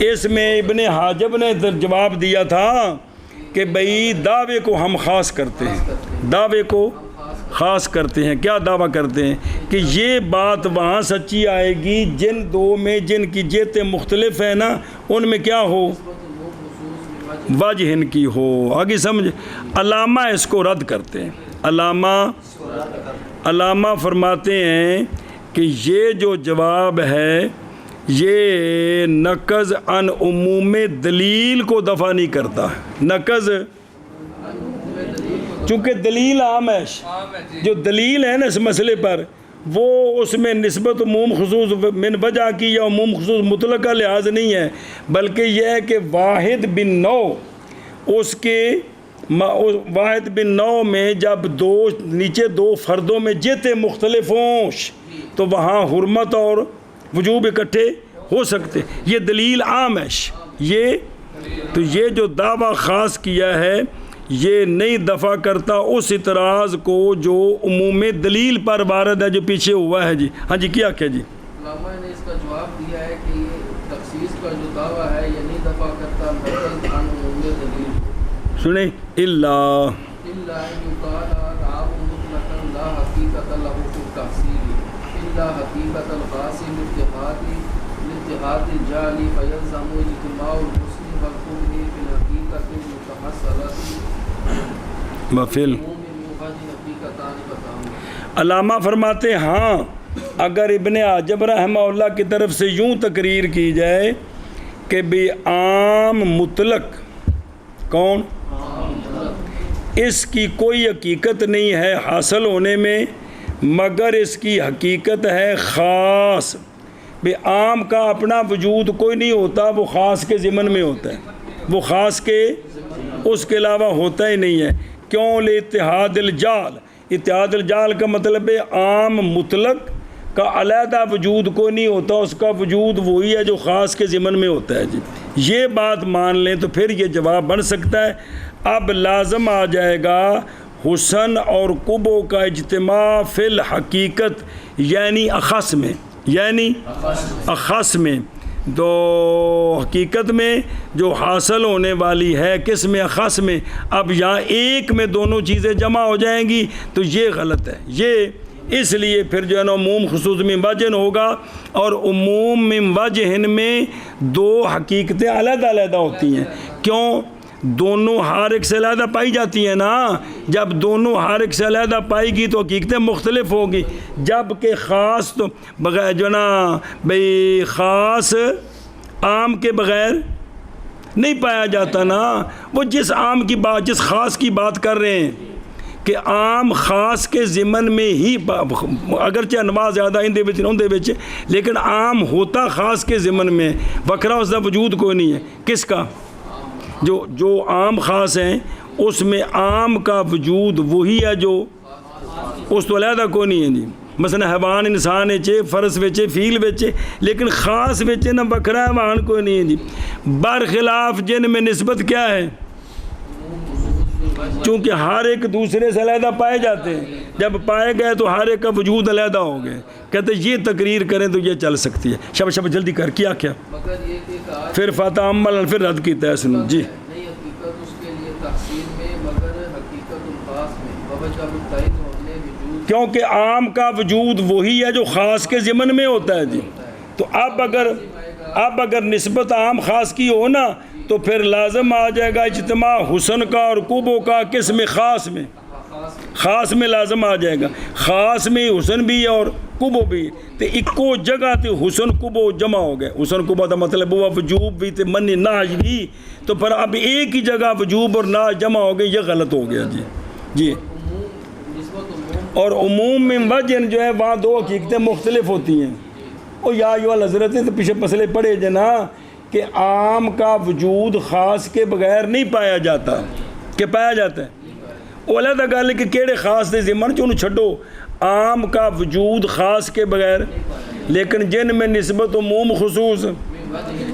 اس میں ابن حاجب نے جواب دیا تھا کہ بھئی دعوے کو ہم خاص کرتے ہیں، دعوے کو خاص کرتے ہیں۔ کیا دعویٰ کرتے ہیں کہ یہ بات وہاں سچی آئے گی جن دو میں جن کی جیتیں مختلف ہیں نا، ان میں کیا ہو؟ وجہ ان کی ہو۔ آگے سمجھ، علامہ اس کو رد کرتے ہیں، علامہ فرماتے ہیں کہ یہ جو جواب ہے یہ نقض عن عموم دلیل کو دفع نہیں کرتا، نقض چونکہ دلیل عام ہے، جو دلیل ہے نا اس مسئلے پر وہ اس میں نسبت عموم خصوص من وجہ کی یا عموم خصوص مطلق کا لحاظ نہیں ہے، بلکہ یہ ہے کہ واحد بن نو اس کے واحد بن نو میں جب دو نیچے دو فردوں میں جیتے مختلف ہوں تو وہاں حرمت اور وجوب اکٹھے ہو سکتے، یہ دلیل عام ہے۔ یہ تو یہ جو دعویٰ خاص کیا ہے یہ نہیں دفع کرتا اس اعتراض کو جو عموم دلیل پر وارد ہے جو پیچھے ہوا ہے جی۔ ہاں جی کیا جی علامہ نے اس کا جواب دیا ہے کہ یہ تخصیص کا جو دعویٰ ہے یہ نہیں دفع کرتا نقض عن عموم دلیل، سنیں الا الا ان يقال العام مطلقا لا حقیقت له في التحصیل الا حقیقت الخاص لاتحاد الجعل فيلزم اجتماع المسلم والقبل في الحقیقت المتحصلة بفعل۔ عموم الموجد حقیقتان بتاؤں۔ علامہ فرماتے ہاں اگر ابن حاجب رحمہ اللہ کی طرف سے یوں تقریر کی جائے کہ بھی عام مطلق کون اس کی کوئی حقیقت نہیں ہے حاصل ہونے میں مگر اس کی حقیقت ہے خاص، بھی عام کا اپنا وجود کوئی نہیں ہوتا، وہ خاص کے ضمن میں ہوتا ہے، وہ خاص کے اس کے علاوہ ہوتا ہی نہیں ہے۔ کیوں؟ لاتحاد الجال، اتحاد الجال کا مطلب ہے عام مطلق کا علیحدہ وجود کوئی نہیں ہوتا، اس کا وجود وہی ہے جو خاص کے ضمن میں ہوتا ہے جی۔ یہ بات مان لیں تو پھر یہ جواب بن سکتا ہے۔ اب لازم آ جائے گا حسن اور قبو کا اجتماع فی الحقیقت، یعنی اخص میں، یعنی اخص میں، تو حقیقت میں جو حاصل ہونے والی ہے کس میں؟ اخص میں۔ اب یہاں ایک میں دونوں چیزیں جمع ہو جائیں گی تو یہ غلط ہے، یہ اس لیے پھر جو ہے نا عموم خصوص میں وجہ ہوگا، اور عموم میں وجہ میں دو حقیقتیں علیحدہ علیحدہ ہوتی ہیں۔ کیوں؟ دونوں ہر ایک سے علیحدہ پائی جاتی ہیں نا، جب دونوں ہر ایک سے علیحدہ پائے گی تو حقیقتیں مختلف ہوگی، جب کہ خاص تو بغیر جو نا بھئی خاص عام کے بغیر نہیں پایا جاتا نا۔ وہ جس عام کی بات، جس خاص کی بات کر رہے ہیں کہ عام خاص کے ضمن میں ہی اگرچہ انواع زیادہ اندے وچ اندے وچ لیکن عام ہوتا خاص کے ضمن میں وکھرا اس کا وجود کوئی نہیں ہے. کس کا؟ جو عام خاص ہیں اس میں عام کا وجود وہی ہے جو اس تو علیحدہ کوئی نہیں ہے جی. مثلا حیوان انسان وچ فرس وچ فیل وچ لیکن خاص وچ نہ بکھرا حیوان کوئی نہیں ہے جی. برخلاف جن میں نسبت کیا ہے؟ چونکہ ہر ایک دوسرے سے علیحدہ پائے جاتے ہیں. جب پائے گئے تو ہر ایک کا وجود علیحدہ ہو گئے. کہتے یہ تقریر کریں تو یہ چل سکتی ہے. شب جلدی کر کیا پھر فتح عمل پھر رد کیتا ہے سنو جی. کیونکہ عام کا وجود وہی ہے جو خاص کے ضمن میں ہوتا ہے جی. تو اب اگر نسبت عام خاص کی ہو نا تو پھر لازم آ جائے گا اجتماع حسن کا اور قبو کا کس میں؟ خاص میں لازم آ جائے گا. خاص میں حسن بھی ہے اور قبو بھی. تو ایکو جگہ تے حسن قبو جمع ہو گئے. حسن قبو کا مطلب ہوا وجوب بھی تے منی ناج بھی. تو پر اب ایک ہی جگہ وجوب اور ناج جمع ہو گئے. یہ غلط ہو گیا جی. اور عموم میں وجہ جو ہے وہاں دو حقیقتیں مختلف ہوتی ہیں. اور یا حضرت تو پیچھے مسئلے پڑھے جنا کہ عام کا وجود خاص کے بغیر نہیں پایا جاتا کہ پایا جاتا ہے. وہ علیحدہ گل ہے کہ کیڑے خاص دے ضمن چ انہوں چھڈو. عام کا وجود خاص کے بغیر لیکن جن میں نسبت عموم خصوص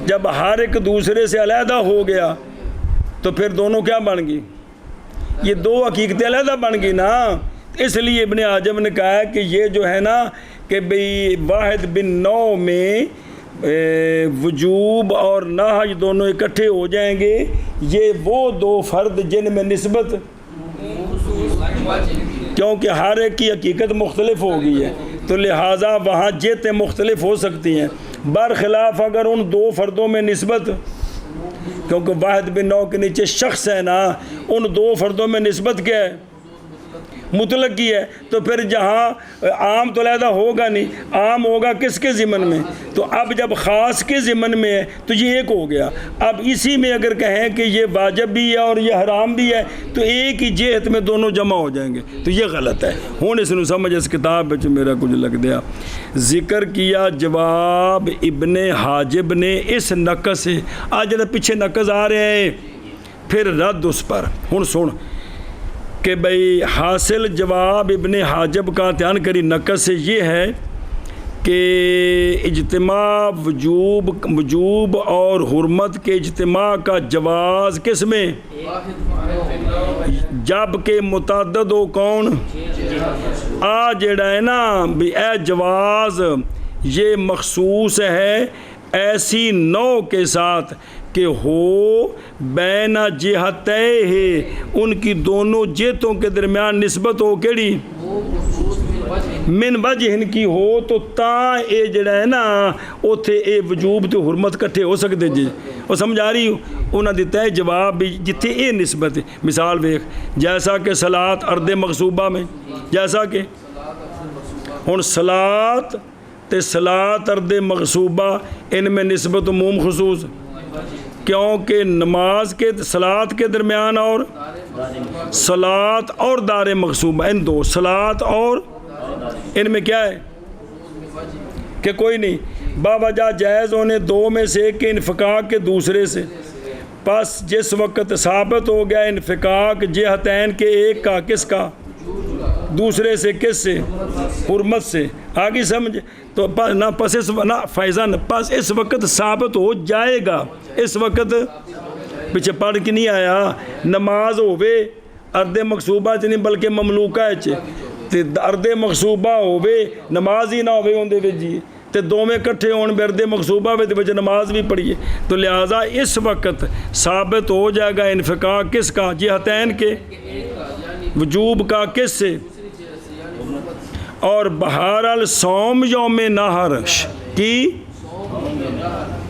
جب ہر ایک دوسرے سے علیحدہ ہو گیا تو پھر دونوں کیا بن گئی؟ یہ دو حقیقتیں علیحدہ بن گئی نا. اس لیے ابن حجر نے کہا ہے کہ یہ جو ہے نا کہ بھئی واحد بن نو میں وجوب اور نہج دونوں اکٹھے ہو جائیں گے. یہ وہ دو فرد جن میں نسبت کیونکہ ہر ایک کی حقیقت مختلف ہو گئی ہے تو لہٰذا وہاں جیتیں مختلف ہو سکتی ہیں. برخلاف اگر ان دو فردوں میں نسبت کیونکہ واحد بن نو کے نیچے شخص ہے نا ان دو فردوں میں نسبت کیا ہے؟ مطلق کی ہے. تو پھر جہاں عام تو علیحدہ ہوگا نہیں. عام ہوگا کس کے ضمن میں؟ تو اب جب خاص کے ضمن میں ہے تو یہ ایک ہو گیا. اب اسی میں اگر کہیں کہ یہ واجب بھی ہے اور یہ حرام بھی ہے تو ایک ہی جہت میں دونوں جمع ہو جائیں گے تو یہ غلط ہے. ہوں اس نے سمجھ اس کتاب میں میرا کچھ لگ دیا. ذکر کیا جواب ابن حاجب نے اس نقص سے. آج جب پیچھے نقص آ رہے ہیں پھر رد اس پر. ہوں سن کہ بھئی حاصل جواب ابن حاجب کا دھیان کری نقص سے یہ ہے کہ اجتماع وجوب اور حرمت کے اجتماع کا جواز کس میں؟ جب کہ متعدد ہو کون؟ جڑا ہے نا بھی اے جواز یہ مخصوص ہے ایسی نوع کے ساتھ کہ ہو بین جہتے ہے ان کی دونوں جہتوں کے درمیان نسبت ہو کیڑی من وجہ ان کی ہو تو تاں اے جڑا ہے نا اوتھے اے وجوب تے حرمت کٹھے ہو سکتے جی. اور سمجھ آ رہی انہاں دیتا ہے جواب بھی جتھے اے نسبت ہے. مثال ویکھ جیسا کہ صلاۃ ارد مغصوبہ میں جیسا کہ ہن صلاۃ تے صلاۃ ارد مغصوبہ ان میں نسبت عموم خصوص کیونکہ نماز کے صلاۃ کے درمیان اور صلاۃ اور دار مغصوبہ ان دو صلاۃ اور ان میں کیا ہے کہ کوئی نہیں باوجہ جائز ہونے دو میں سے کہ انفقاق کے دوسرے سے. پس جس وقت ثابت ہو گیا انفقاق جہتین کے ایک کا کس کا دوسرے سے کس سے حرمت سے. آگے سمجھ تو نہ پس اس نہ فیضان پس اس وقت ثابت ہو جائے گا. اس وقت پیچھے پڑھ کے نہیں آیا نماز ہووے ارد مقصوبہ چ نہیں بلکہ مملوکہ تے ارد مقصوبہ ہووے نماز ہی نہ ہووے اون دے وچ جی تے دوویں اکٹھے ہون ارد مقصوبہ وچ نماز بھی پڑھیے تو لہٰذا اس وقت ثابت ہو جائے گا انفقاق کس کا جہتین کے وجوب کا کس سے. اور بہرحال صوم یوم نحر کی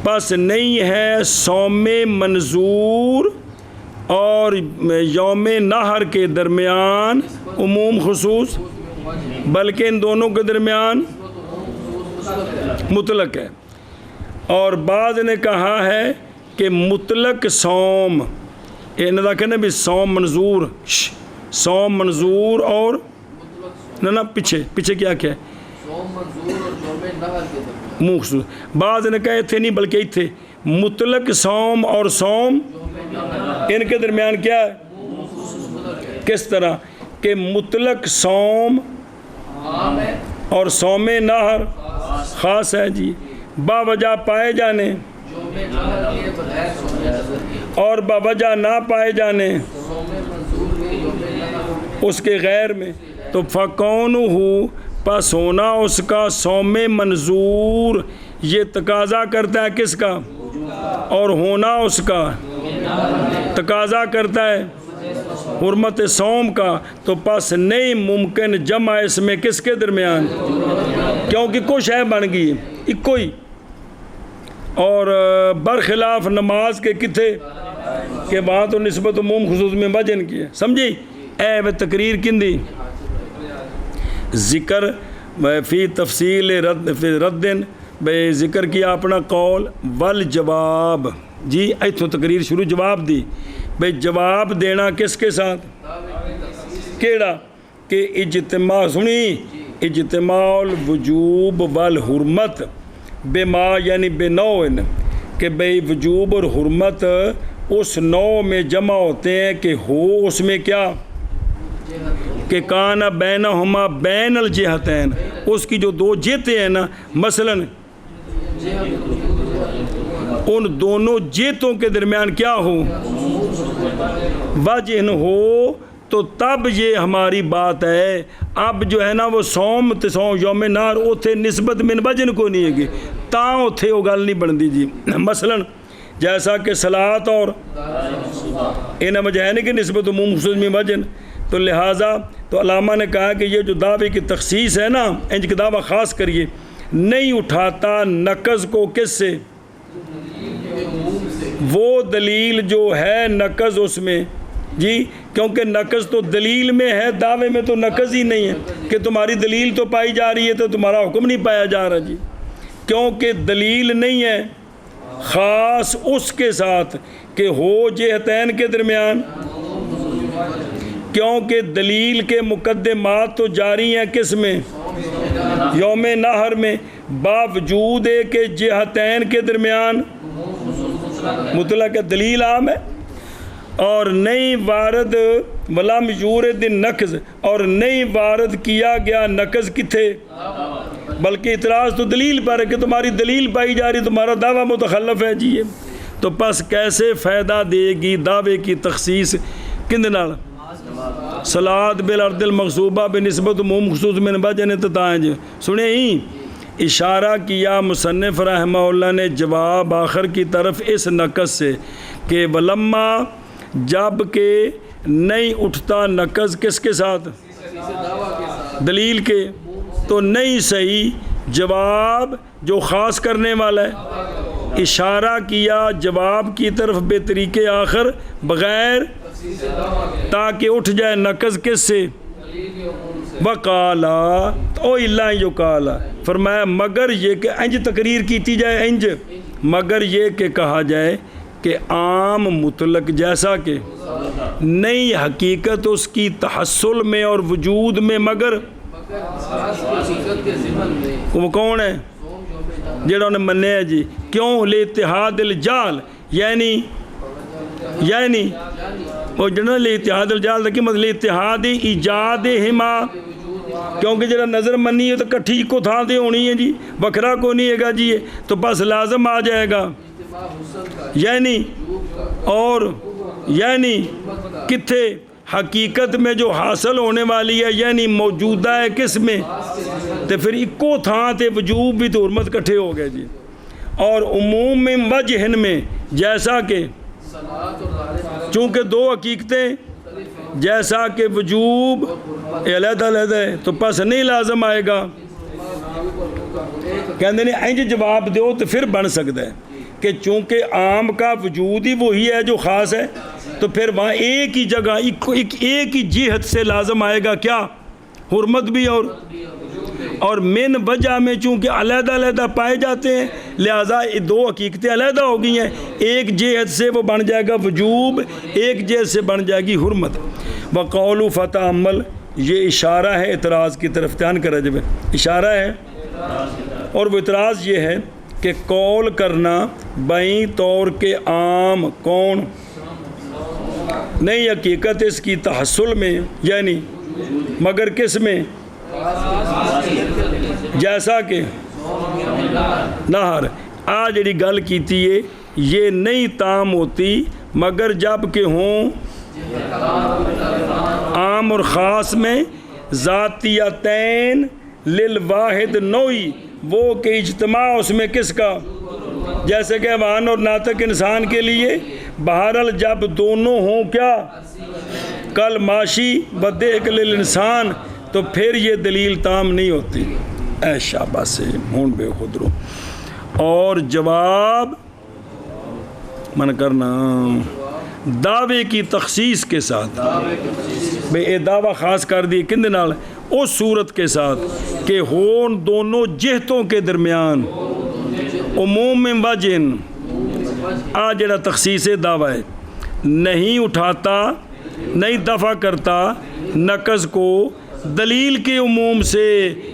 پس نہیں ہے صوم منظور اور یوم نحر کے درمیان عموم خصوص بلکہ ان دونوں کے درمیان مطلق ہے. اور بعض نے کہا ہے کہ مطلق صوم انہوں نے کہنا بھی صوم منظور سوم منظور اور مطلق نہ پیچھے کیا ہے سوم منظور اور یوم نحر کے درمیان منہ خصوص بعض نے کہے تھے نہیں بلکہ تھے مطلق سوم اور سوم ان کے درمیان کیا ہے کس طرح کہ مطلق سوم عام ہے اور سوم نہر خاص ہے جی باوجہ پائے جانے یوم نحر کے بغیر سوم نظر کے اور باوجہ نہ پائے جانے سوم منظور کے یوم نحر اس کے غیر میں تو فکون ہو پس ہونا اس کا سوم منظور یہ تقاضا کرتا ہے کس کا اور ہونا اس کا تقاضا کرتا ہے حرمت سوم کا تو پس نہیں ممکن جمع اس میں کس کے درمیان کیونکہ کچھ ہے بن گئی اکو ہی اور برخلاف نماز کے کتھے کہ وہاں تو نسبت عموم خصوص میں وجن کی ہے سمجھی اے وہ تقریر کندی ذکر فی تفصیل ردن بے ذکر کیا اپنا قول والجواب جی ایتھوں تقریر شروع جواب دی بھئی جواب دینا کس کے ساتھ کیڑا کہ اجتماع سنی اجتماع الوجوب والحرمت بما یعنی بنوع کہ بھئی وجوب اور حرمت اس نوع میں جمع ہوتے ہیں کہ ہو اس میں کیا کہ کانا بینہما بین الجہتین اس کی جو دو جہتیں ہیں نا مثلا ان دونوں جہتوں کے درمیان کیا ہو وجہ ہو تو تب یہ ہماری بات ہے اب جو ہے نا وہ سوم یوم نار اوتھے نسبت من وجن کو نہیں ہے گی تاں اوتھے وہ گل نہیں بن دی جی مثلا جیسا کہ صلاۃ اور انہیں وجہ ہے نہیں کہ نسبت عموم خصوص میں وجن تو لہٰذا تو علامہ نے کہا کہ یہ جو دعوے کی تخصیص ہے نا انج کی دعویٰ خاص کریے نہیں اٹھاتا نقض کو کس سے وہ دلیل جو ہے نقض اس میں جی کیونکہ نقض تو دلیل میں ہے دعوے میں تو نقض ہی نہیں ہے کہ تمہاری دلیل تو پائی جا رہی ہے تو تمہارا حکم نہیں پایا جا رہا جی کیونکہ دلیل نہیں ہے خاص اس کے ساتھ کہ ہو جہتین کے درمیان کیونکہ دلیل کے مقدمات تو جاری ہیں کس میں یوم نحر میں باوجود ہے کہ جہتین کے درمیان مطلق دلیل عام ہے اور نہیں وارد ولم یورد نقض اور نہیں وارد کیا گیا نقض کتھے بلکہ اعتراض تو دلیل پر ہے کہ تمہاری دلیل پائی جا رہی تمہارا دعویٰ متخلف ہے جی تو پس کیسے فائدہ دے گی دعوے کی تخصیص کند نال صلاۃ بالارض المغصوبہ بنسبت عموم خصوص من وجہ تتائیں جی سنیں ہی اشارہ کیا مصنف رحمہ اللہ نے جواب آخر کی طرف اس نقص سے کہ ولما جب کہ نہیں اٹھتا نقض کس کے ساتھ دلیل کے تو نہیں صحیح جواب جو خاص کرنے والا ہے اشارہ کیا جواب کی طرف بے طریقے آخر بغیر تاکہ اٹھ جائے نقض کس سے وقالا او اللہ جو کالا فرمایا مگر یہ کہ انج تقریر کیتی جائے انج مگر یہ کہ کہا جائے کہ عام مطلق جیسا کہ نہیں حقیقت اس کی تحصل میں اور وجود میں مگر وہ کون ہے جڑا انہیں مننے ہے جی کیوں لاتحاد الجال یعنی وہ جنہوں نے اتحاد الجال کی مطلب اتحاد ایجاد ہما کیونکہ جڑا نظر منی ہے تو کٹھی کو تھا دے ہونی ہے جی بکھرا کو نہیں ہے گا جی تو بس لازم آ جائے گا یعنی اور یعنی کتھے حقیقت میں جو حاصل ہونے والی ہے یعنی موجودہ ہے کس میں تو پھر اکو تھا تے وجوب بھی تو حرمت کٹھے ہو گئے جی اور عموم میں وجہن میں جیسا کہ چونکہ دو حقیقتیں جیسا کہ وجوب علیحدہ علیحدہ ہے تو پس نہیں لازم آئے گا کہندے نہیں انج جواب دیو تو پھر بن سکتا ہے کہ چونکہ عام کا وجود ہی وہی ہے جو خاص ہے تو پھر وہاں ایک ہی جگہ ایک ہی جہت سے لازم آئے گا کیا حرمت بھی اور من وجہ میں چونکہ علیحدہ علیحدہ پائے جاتے ہیں لہٰذا دو حقیقتیں علیحدہ ہو گئی ہیں، ایک جہت سے وہ بن جائے گا وجوب، ایک جہت سے بن جائے گی حرمت۔ وقول فتعمل، یہ اشارہ ہے اعتراض کی طرف، دھیان کرا جب اشارہ ہے، اور وہ اعتراض یہ ہے کہ قول کرنا بائیں طور کے عام کون نہیں، حقیقت اس کی تحصل میں یعنی مگر کس میں، جیسا کہ نہر آ جڑی گل کیتی ہے یہ نہیں تام ہوتی مگر جب کہ ہوں عام اور خاص میں ذاتیتین للواحد نوعی، وہ کہ اجتماع اس میں کس کا، جیسے کہ حیوان اور ناطق انسان کے لیے بہرحال جب دونوں ہوں کیا کل معاشی بدیک للانسان، تو پھر یہ دلیل تام نہیں ہوتی۔ اے شاباش سے ہون بے خود رو۔ اور جواب من کرنا دعوے کی تخصیص کے ساتھ، بے اے دعویٰ خاص کر دی کن نال، اس صورت کے ساتھ کہ ہون دونوں جہتوں کے درمیان عموم وجہن، آ جڑا تخصیص دعویٰ ہے نہیں اٹھاتا نہیں دفع کرتا نقض کو دلیل کے عموم سے،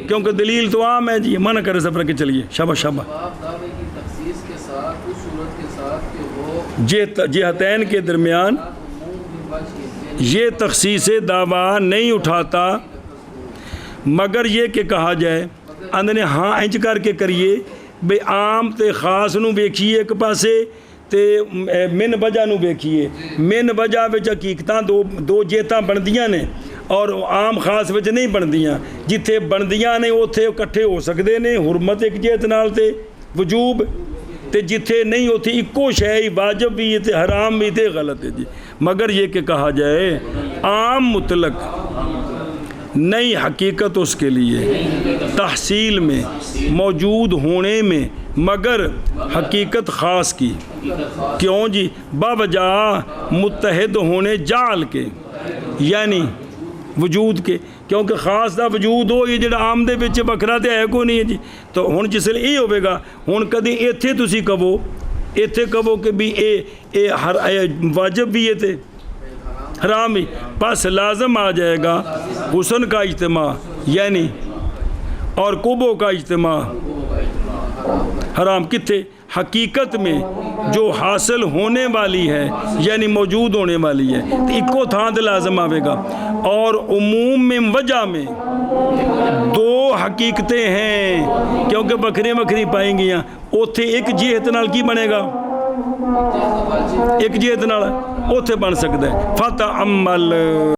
کیونکہ دلیل تو عام ہے جی، منع کرے سفر کے چلیے شاباش شاباش، دعوے کی تخصیص کے ساتھ اس صورت کے ساتھ کہ وہ جہتین کے درمیان یہ تخصیص دعویٰ نہیں اٹھاتا مگر یہ کہ کہا جائے اندنے ہاں انج کر کے کریے بے عام تے خاص نو ویکھیے ایک پاسے تے من وجہ نو ویکھیے، من وجہ وچ حقیقتاں دو جہتاں بندیاں نے اور عام خاص وچ نہیں بندیاں، جتھے بندیاں نے اوتھے اکٹھے ہو سکدے نے حرمت ایک جہت نال تے وجوب، تے جتھے نہیں ہوتی اکو شے واجب بھی تے حرام بھی تے غلط ہے جی، مگر یہ کہ کہا جائے عام مطلق نہیں حقیقت اس کے لیے تحصیل میں موجود ہونے میں مگر حقیقت خاص کی، کیوں جی باوجہ متحد ہونے جعل کے یعنی وجود کے، کیونکہ خاص دا وجود ہو یہ جڑا عام دے وچ بکھرا تے ہے کوئی نہیں ہے جی، تو ہن جس لئے یہ ہوئے گا ہن کدی ایتھے تسی کہو کہ بھی اے ہر واجب بھی ہے تے حرام بھی، پس لازم آ جائے گا حسن کا اجتماع یعنی اور قبو کا اجتماع حرام کتھے حقیقت میں جو حاصل ہونے والی ہے یعنی موجود ہونے والی ہے تو ایکو تھان دے لازم آوے گا، اور عموم میں وجہ میں دو حقیقتیں ہیں کیونکہ بکھری بکھری پائیں گیاں، اوتھے ایک جہت نال کی بنے گا، ایک جہت نال اوتھے بن سکتا ہے فتعمل۔